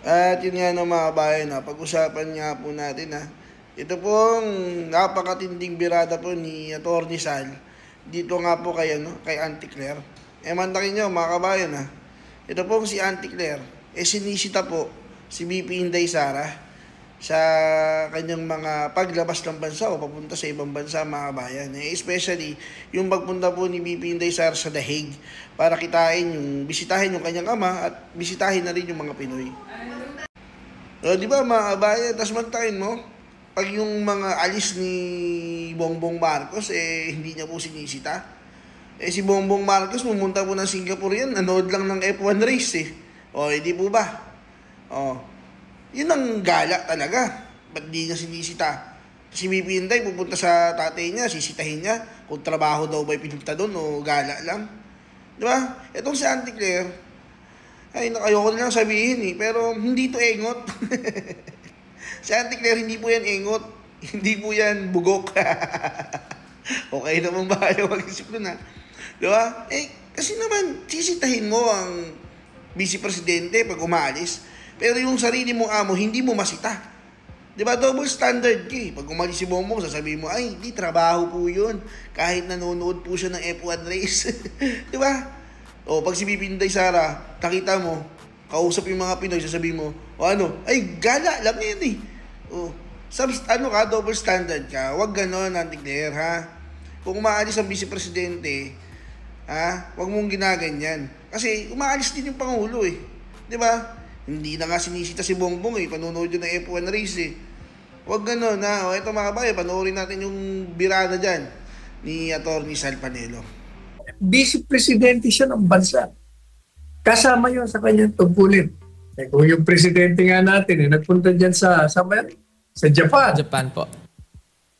At yun nga no mga bayan, pag-usapan nga po natin ito pong napakatinding birada po ni Atty. Sal dito nga po kay, kay Auntie Claire. Mantakin nyo mga kabayan ito pong si Auntie Claire, sinisita po si BP Inday Sara sa kanyang mga paglabas ng bansa o papunta sa ibang bansa mga kabayan. Especially yung pagpunta po ni BP Inday Sara sa The Hague para bisitahin yung kanyang ama at bisitahin na rin yung mga Pinoy. Di ba mga kabayan, tas mantakin mo, pag yung mga alis ni Bongbong Marcos, hindi niya po sinisita. Si Bongbong Marcos, pumunta po ng Singapore yan, nanood lang ng F1 race hindi po ba? Yun ang gala talaga. Ba't di niya sinisita? Si BP Inday, pupunta sa tatay niya, sisitahin niya kung trabaho daw ba'y pinunta doon o gala lang. Di ba? Itong si Auntie Claire, ayoko na lang sabihin pero hindi to engot. Si Auntie Claire, hindi po yan engot. Hindi po yan bugok. Okay naman ba kayo mag-isip nun Di ba? Kasi naman, sisitahin mo ang vice presidente pag umaalis. Pero yung sarili mong amo, hindi mo masita. Di ba? Double standard ka Pag umalis si Bongbong, sasabihin mo, di trabaho po yun. Kahit nanonood po siya ng F1 race. Di ba? Pag si BP Inday Sara, nakita mo, kausap yung mga Pinoy, sasabihin mo, gala lang yan double standard ka. Huwag ganon, Auntie Claire, Kung umaalis ang vice presidente, huwag mong ginaganyan. Kasi umaalis din yung Pangulo Di ba? Hindi na nga sinisita si Bongbong panunood yun ng F1 race Huwag ganon ito mga kabayan, panoorin natin yung birada dyan ni Atty. Sal Panelo. Vice Presidente siya ng bansa. Kasama yun sa kanyang tungkulin. Kung yung presidente nga natin nagpunta dyan sa Japan. Japan po.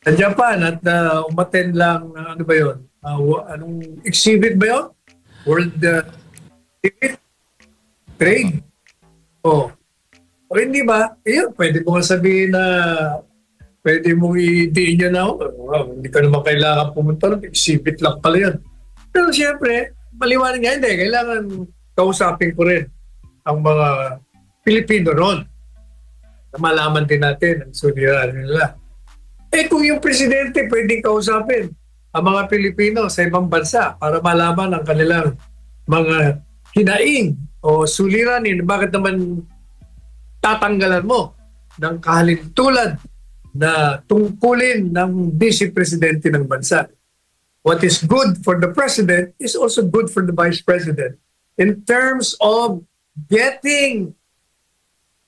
Sa Japan at umattend lang ano ba yun? Anong exhibit ba yun? World Exhibit? Trade? O hindi ba? Pwede mo nga sabihin na pwede mong i-diin yun hindi ka naman kailangan pumunta lang. Exhibit lang pala yun. Pero siyempre, maliwanag nga hindi. Kailangan kausapin ko rin ang mga Pilipino ron. Na malaman din natin ang suliranin nila. Kung yung presidente pwedeng kausapin ang mga Pilipino sa ibang bansa para malaman ang kanilang mga hinaing o suliranin, bakit naman tatanggalan mo ng kahalintulad na tungkulin ng vice presidente ng bansa? What is good for the president is also good for the vice president in terms of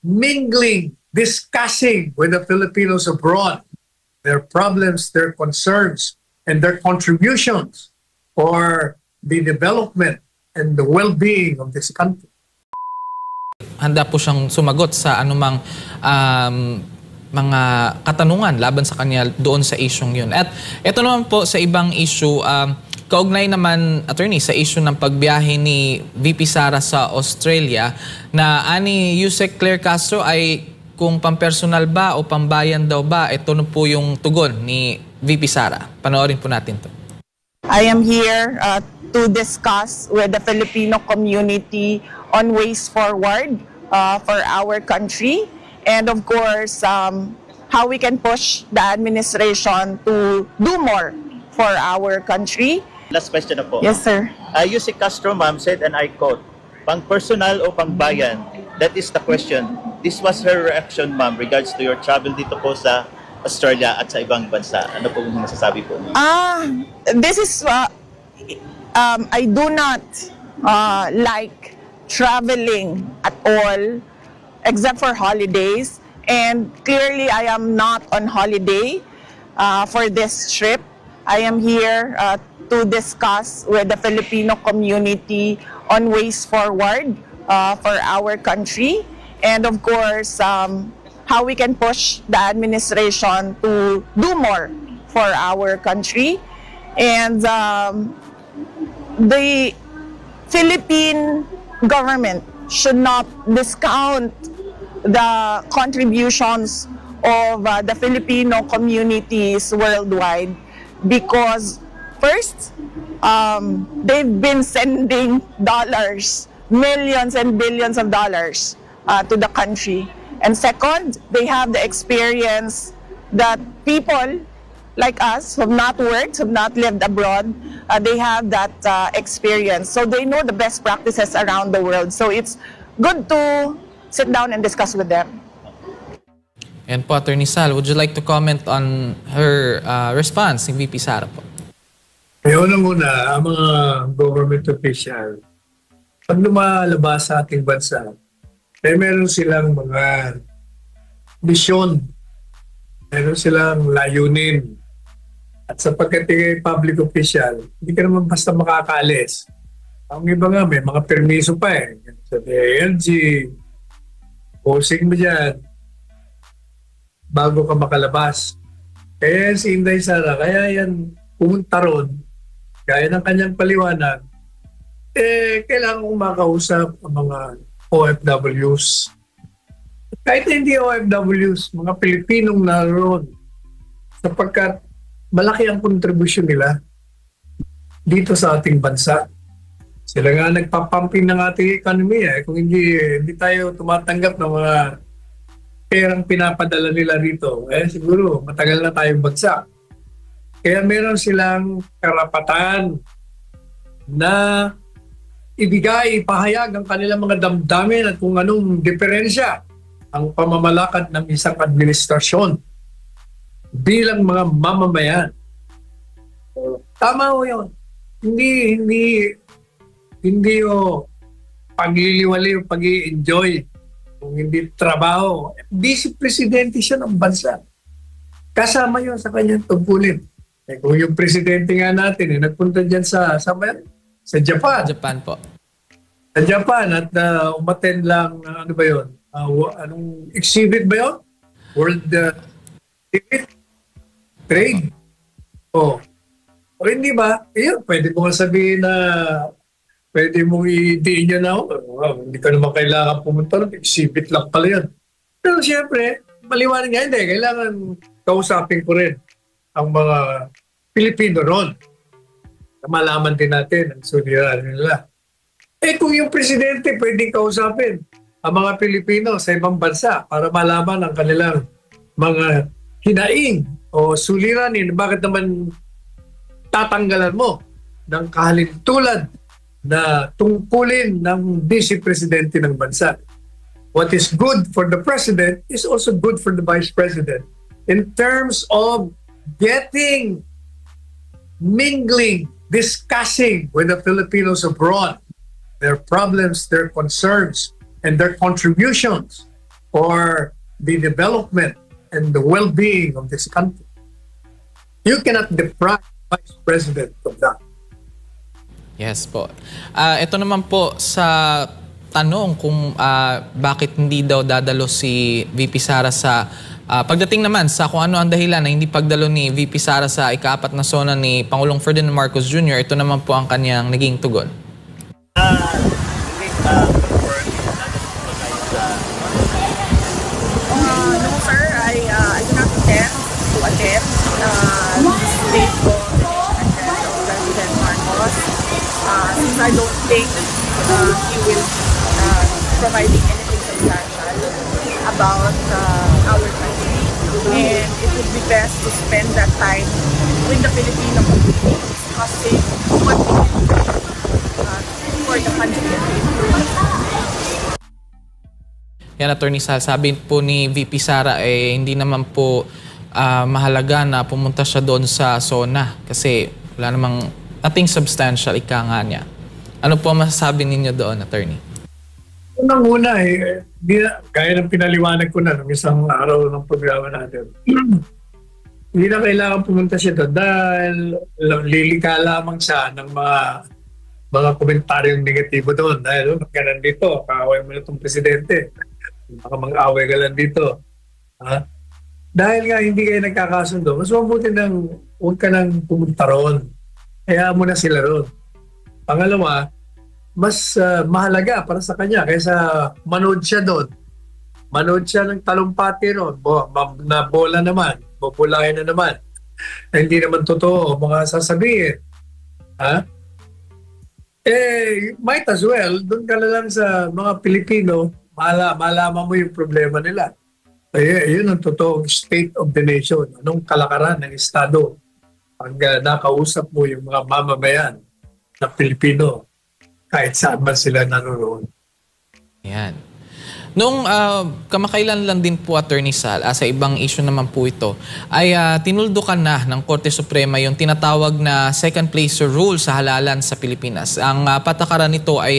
mingling, discussing with the Filipinos abroad their problems, their concerns, and their contributions for the development and the well-being of this country. Handa po siyang sumagot sa anumang mga katanungan laban sa kanya doon sa isyong yun. At ito naman po sa ibang issue, kaugnay naman, attorney, sa issue ng pagbiyahe ni VP Sara sa Australia na ani Yusek Claire Castro ay kung pampersonal ba o pambayan daw ba, ito na po yung tugon ni VP Sara. Panoorin po natin to. I am here to discuss with the Filipino community on ways forward for our country. And of course, how we can push the administration to do more for our country. Last question na po. Yes, sir. Yusek Castro, ma'am, said, and I quote, pang-personal o pang-bayan? That is the question. This was her reaction, ma'am, regards to your travel dito po sa Australia at sa ibang bansa. Ano po yung masasabi po niyo? This is, I do not like traveling at all, except for holidays. And clearly, I am not on holiday for this trip. I am here to discuss with the Filipino community on ways forward for our country. And of course, how we can push the administration to do more for our country. And the Philippine government should not discount the contributions of the Filipino communities worldwide, because first, they've been sending dollars, millions and billions of dollars to the country. And second, they have the experience that people like us who have not worked, who have not lived abroad, they have that experience. So they know the best practices around the world. So it's good to sit down and discuss with them. And po, Attorney Sal, would you like to comment on her response ni VP Sara po? Una, ang mga government official, pag lumalabas sa ating bansa, meron silang mga misyon, meron silang layunin. At sapagkat ikaw public official, hindi ka naman basta makakaalis. Ang iba nga, may mga permiso pa eh. Sa DILG, posing mo dyan, bago ka makalabas. Kaya si Inday Sara, kaya yan pumunta ron, gaya ng kanyang paliwanag, kailangan kong makausap ang mga OFWs. Kahit hindi OFWs, mga Pilipinong naroon. Sapagkat malaki ang kontribusyon nila dito sa ating bansa. Sila nga nagpapumping ng ating economy eh. Kung hindi tayo tumatanggap ng mga perang pinapadala nila rito, siguro matagal na tayong bagsak. Kaya meron silang karapatan na ibigay, ipahayag ang kanilang mga damdamin at kung anong diferensya ang pamamalakad ng isang administrasyon bilang mga mamamayan. Tama ho yun. Hindi pagliliwali o pag-i-enjoy kung hindi trabaho. Vice Presidente siya ng bansa. Kasama yun sa kanyang tungkulin. Kung yung presidente nga natin nagpunta dyan sa Japan. Japan po. Sa Japan at umattend lang, ano ba yun? Anong exhibit ba yun? World Exhibit? Trade? O hindi ba? Pwede mo nga sabihin na pwede mong i-diin nyo na hindi ka naman kailangan pumunta lang. Exhibit lang pala yun. Pero siyempre, maliwanag nga hindi. Kailangan kausapin ko rin ang mga Pilipino ron. Malaman din natin ang suliranin nila. Kung yung presidente pwedeng kausapin ang mga Pilipino sa ibang bansa para malaman ang kanilang mga hinaing o suliranin, bakit naman tatanggalan mo ng kahalintulad na tungkulin ng Vice Presidente ng bansa? What is good for the President is also good for the Vice President in terms of mingling, discussing with the Filipinos abroad, their problems, their concerns, and their contributions for the development and the well-being of this country. You cannot deprive the Vice President of that. Yes po. Ito naman po sa tanong kung bakit hindi daw dadalo si VP Sara sa pagdating naman sa kung ano ang dahilan na hindi pagdalo ni VP Sara sa ika-4 na SONA ni Pangulong Ferdinand Marcos Jr., ito naman po ang kanyang naging tugon. No, sir. I do not intend to attend the state of President Marcos since I don't think he will providing anything substantial about our country, and it would be best to spend that time with the Filipino community discussing what we can do for the country and to improve. Yan, Attorney Sal, sabi po ni VP Sara hindi naman po mahalaga na pumunta siya doon sa SONA kasi wala namang nothing substantial, ika nga niya. Ano po masasabi ninyo doon, Attorney? Unang-una gaya ng pinaliwanag ko na ng isang araw ng programa natin. Hindi na kailangan pumunta siya doon dahil lilika lamang siya ng mga komentaryong negatibo doon. Dahil ka nandito, kaaway mo na itong presidente. Baka mag-away ka lang dito. Dahil nga hindi kayo nagkakasundo, mas mabuti nang huwag ka nang pumunta roon. Kaya mo na sila roon. Pangalawa, mas mahalaga para sa kanya kaysa manood siya doon. Manood siya ng talumpati roon. Na bola naman. Bubulahin na naman. Na hindi naman totoo mga sasabihin. Might as well, doon ka na lang sa mga Pilipino malaman mo yung problema nila. Yun ang totoong state of the nation. Anong kalakaran ng Estado pag nakausap mo yung mga mamamayan na Pilipino kahit saan man sila naroon. Yan. Noong kamakailan lang din po, Attorney Sal, sa ibang issue naman po ito, ay tinuldukan na ng Korte Suprema yung tinatawag na second placer rule sa halalan sa Pilipinas. Ang patakaran nito ay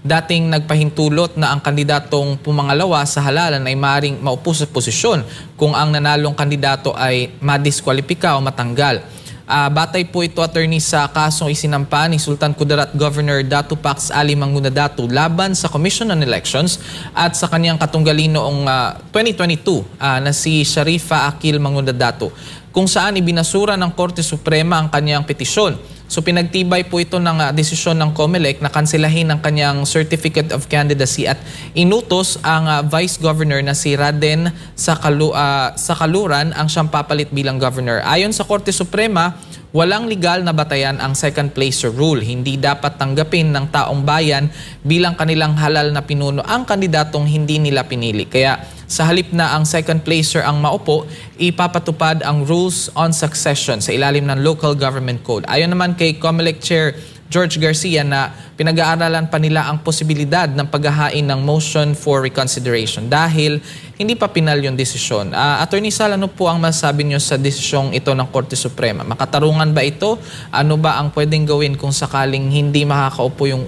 dating nagpahintulot na ang kandidatong pumangalawa sa halalan ay maaaring maupo sa posisyon kung ang nanalong kandidato ay madiskwalipika o matanggal. Batay po ito, Attorney, sa kasong isinampa ni Sultan Kudarat Governor Datu Pax Ali Manguna Datu laban sa Commission on Elections at sa kanyang katunggali noong 2022 na si Sharifa Akil Manguna Datu, kung saan ibinasura ng Korte Suprema ang kanyang petisyon. So pinagtibay po ito ng desisyon ng COMELEC na kanselahin ang kanyang Certificate of Candidacy at inutos ang Vice Governor na si Raden Sakaluran ang siyang papalit bilang Governor. Ayon sa Korte Suprema, walang legal na batayan ang second placer rule. Hindi dapat tanggapin ng taong bayan bilang kanilang halal na pinuno ang kandidatong hindi nila pinili. Kaya sa halip na ang second placer ang maupo, ipapatupad ang rules on succession sa ilalim ng Local Government Code. Ayon naman kay COMELEC Chair George Garcia na pinag-aaralan pa nila ang posibilidad ng paghahain ng motion for reconsideration dahil hindi pa pinal yung desisyon. Attorney Sal, ano po ang masasabi nyo sa desisyong ito ng Korte Suprema? Makatarungan ba ito? Ano ba ang pwedeng gawin kung sakaling hindi makakaupo yung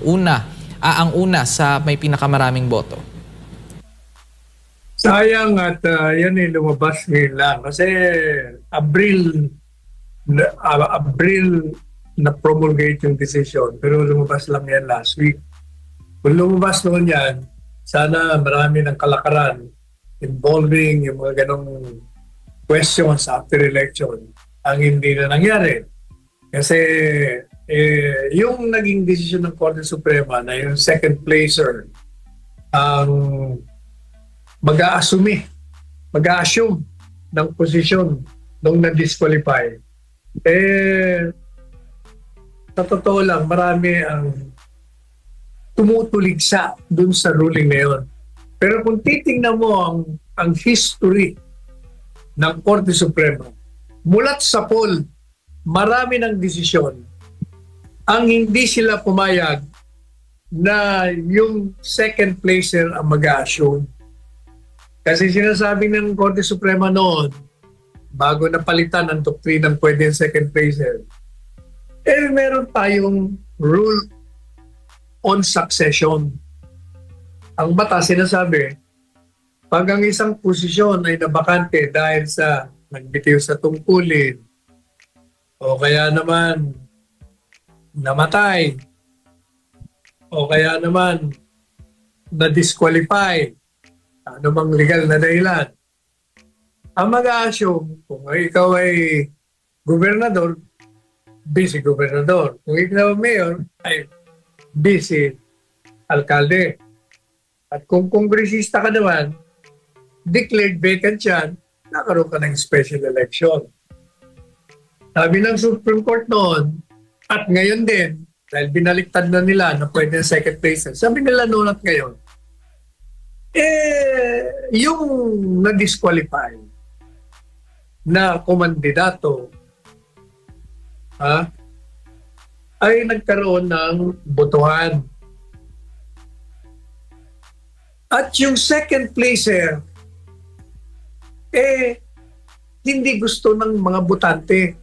ang una sa may pinakamaraming boto? Sayang at yan ay lumabas ngayon lang. Kasi Abril na promulgate yung decision, pero lumabas lang yan last week. Kung lumabas noon yan, sana marami ng kalakaran involving yung mga ganong questions after election ang hindi na nangyari. Kasi yung naging decision ng Korte Suprema na yung second placer ang mag-a-assume ng posisyon nung na-disqualify. Sa totoo lang, marami ang tumutuligsa dun sa ruling na yun. Pero kung titingnan mo ang history ng Korte Suprema, mulat sa poll, marami ng desisyon ang hindi sila pumayag na yung second placer ang mag-a-assume. Kasi sinasabi ng Korte Suprema noon, bago napalitan ang doktrinang pwede yung second placer, meron tayong rule on succession. Ang batas sinasabi, pag ang isang posisyon ay nabakante dahil sa nagbitiw sa tungkulin o kaya naman namatay o kaya naman na-disqualify, ano mang legal na dahilan, ang mag-a-assume kung ikaw ay gobernador, busy gobernador. Kung ikaw mayor, ay busy alkalde. At kung kongresista ka naman, declared vacant yan, nakaroon ka ng special election. Sabi ng Supreme Court noon, at ngayon din, dahil binaliktad na nila na pwede ng second place, sabi nila noon at ngayon, yung na-disqualify na kumandidato ay nagkaroon ng botohan. At yung second placer, hindi gusto ng mga botante.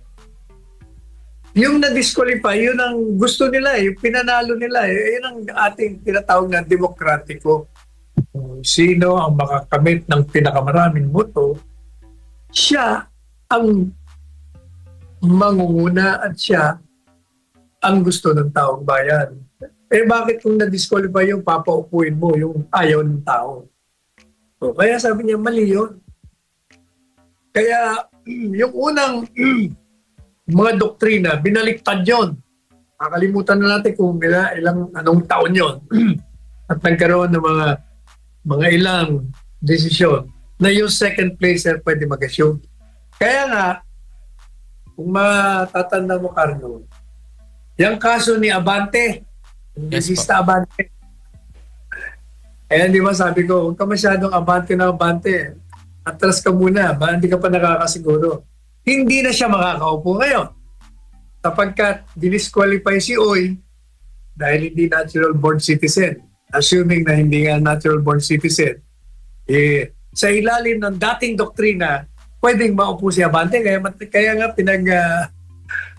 Yung na-disqualify, yun ang gusto nila, yung pinanalo nila. Yun ang ating tinatawag na demokratiko. Sino ang makakamit ng pinakamaraming boto, siya ang mangunguna at siya ang gusto ng taong bayan. Bakit kung na-disqualify yung papaupuin mo yung ayaw ng tao? So, kaya sabi niya, mali yun. Kaya yung unang mga doktrina, binaliktad yun. Nakalimutan na natin kung anong taon yun. At nagkaroon ng mga ilang desisyon na yung second placer pwede mag-assume. Kaya nga, kung matatanda mo, Carlo, yung kaso ni Abante, yung Yes, Abante, Kaya di ba sabi ko, huwag ka masyadong abante na abante. Atras ka muna, ba hindi ka pa nakakasiguro. Hindi na siya makakaupo ngayon. Sapagkat dinisqualify si Uy dahil hindi natural born citizen. Assuming na hindi nga natural born citizen, sa ilalim ng dating doktrina, pwedeng maupo si Abante. Kaya nga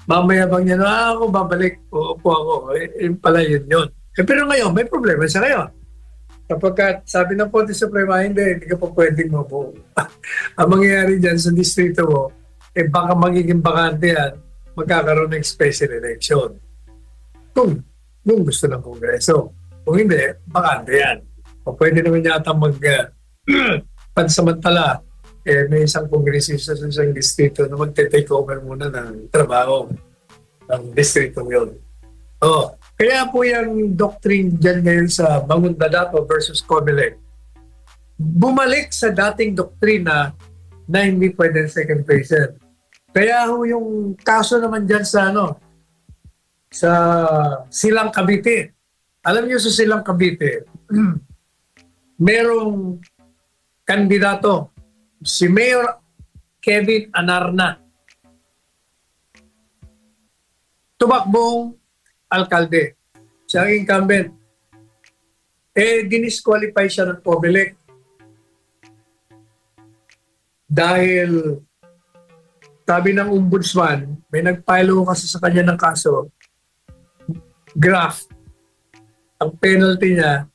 mamayabang niya na ako babalik, uupo ako. Yun pala yun. Pero ngayon, may problema siya ngayon. Kapag sabi ng Korte Suprema, hindi ka pa pwedeng maupo. Ang mangyayari dyan sa distrito mo, baka magiging bakante yan, magkakaroon ng special election. Kung gusto ng Kongreso. Kung hindi, bakante yan. O pwede naman yata pansamantala, may isang kongresista sa isang distrito na magte-take over muna ng trabaho ng distrito yun. Kaya po yung doctrine dyan ngayon sa Mangundadato versus Comelec, bumalik sa dating doktrina na hindi pwede second placer. Kaya ho yung kaso naman dyan sa sa Silang Cavite. Alam niyo sa Silang Cavite, merong kandidato, si Mayor Kevin Anarna. Tumakbong alkalde. Siya ang incumbent. Dinisqualify siya ng Comelec. Dahil sabi ng ombudsman, may nag-file kasi sa kanya ng kaso, graft. Ang penalty niya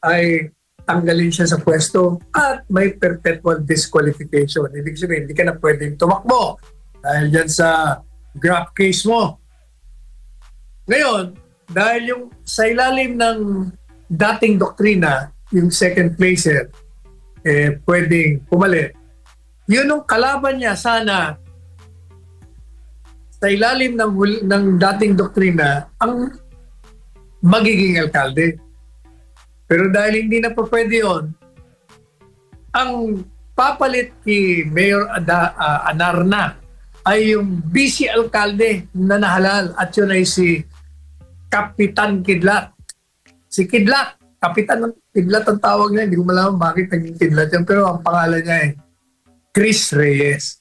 ay tanggalin siya sa pwesto at may perpetual disqualification. Ibig sabihin, hindi ka na pwedeng tumakbo dahil dyan sa graft case mo. Ngayon, dahil yung sa ilalim ng dating doktrina, yung second placer, pwedeng pumalit. Yun ang kalaban niya sana sa ilalim ng dating doktrina ang magiging alkalde. Pero dahil hindi na pa pwede yun, ang papalit ni Mayor Anarna ay yung vice alkalde na nahalal at yun ay si Kapitan Kidlat. Si Kidlat, Kapitan ng Kidlat ang tawag niya. Hindi ko malaman bakit naging Kidlat yan. Pero ang pangalan niya ay Chris Reyes.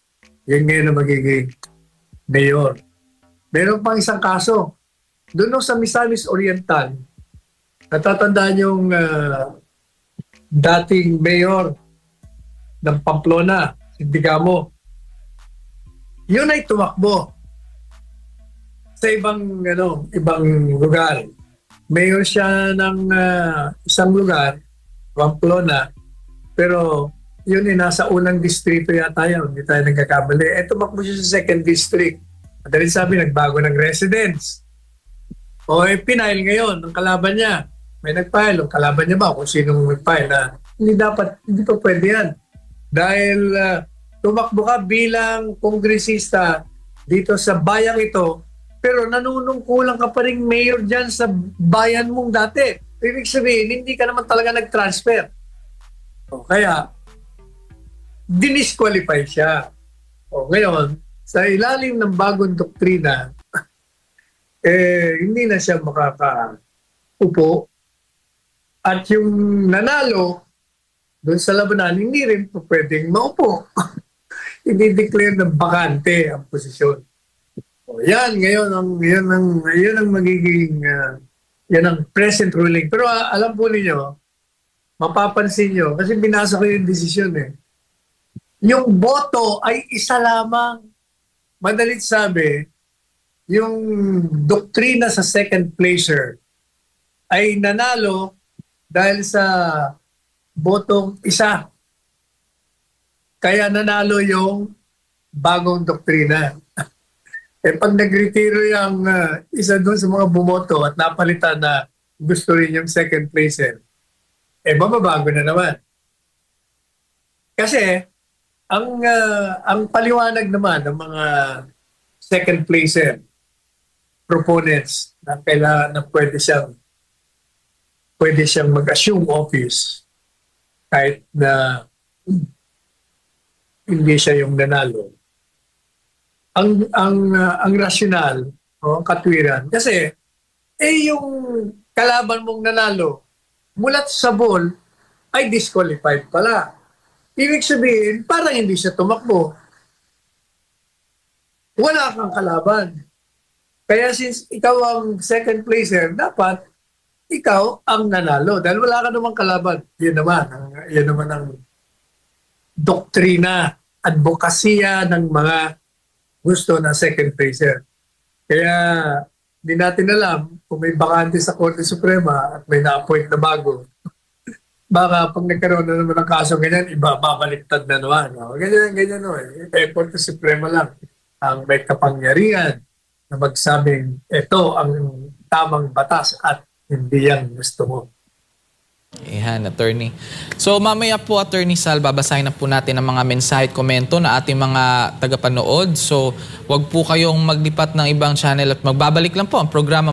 Yan ngayon na magiging mayor. Meron pang isang kaso. Doon sa Misamis Oriental, natatandaan yung dating mayor ng Pamplona, si Digamo. Yun ay tumakbo sa ibang lugar. Mayor siya ng isang lugar, Pamplona, pero yun ay nasa unang distrito yata yun, hindi tayo nagkakamali. Tumakbo siya sa second district. At dahil sabi, nagbago ng residence. Pinail ngayon ang kalaban niya. May nag-file. Ang kalaban niya ba kung sinong nag-file na hindi pa pwede yan. Dahil tumakbo ka bilang kongresista dito sa bayang ito, pero nanunungkulan ka pa rin mayor dyan sa bayan mong dati. Ibig sabihin, hindi ka naman talaga nag-transfer. Kaya, dinisqualify siya. Ngayon, sa ilalim ng bagong doktrina, hindi na siya makakaupo. At yung nanalo doon sa labanan, hindi rin po pwedeng maupo. Hindi declare ng bakante ang posisyon. Yan ang magiging yan ang present ruling. Pero alam po ninyo, mapapansin nyo, kasi binasa ko yung desisyon yung boto ay isa lamang. Madalit sabi, yung doktrina sa second placer ay nanalo dahil sa botong isa. Kaya nanalo yung bagong doktrina. Pag nagretiro yung isa doon sa mga bumoto at napalitan na gusto rin yung second placer, mababago na naman. Kasi, ang paliwanag naman ng mga second placer proponents na kailangan na pwede siyang mag-assume office kahit na hindi siya yung nanalo. Ang rasyonal o ang katwiran kasi yung kalaban mong nanalo mulat sa ball, ay disqualified pala. Ibig sabihin, parang hindi siya tumakbo. Wala kang kalaban. Kaya since ikaw ang second placer, dapat ikaw ang nanalo. Dahil wala ka namang kalaban. Yan naman ang doktrina, advokasya ng mga gusto na second placer. Kaya hindi natin alam kung may bakante sa Korte Suprema at may na-appoint na bago. Baka pag nagkaroon na naman ng kaso ganyan, iba babaliktad na naman. No? Ganyan no. Eh, Korte Suprema lang ang may kapangyarihan na magsabing ito ang tamang batas at hindi yan gusto mo. Yan, attorney. So mamaya po, Attorney Sal, babasahin na po natin ang mga mensahe at komento na ating mga tagapanood. So wag po kayong maglipat ng ibang channel at magbabalik lang po ang programa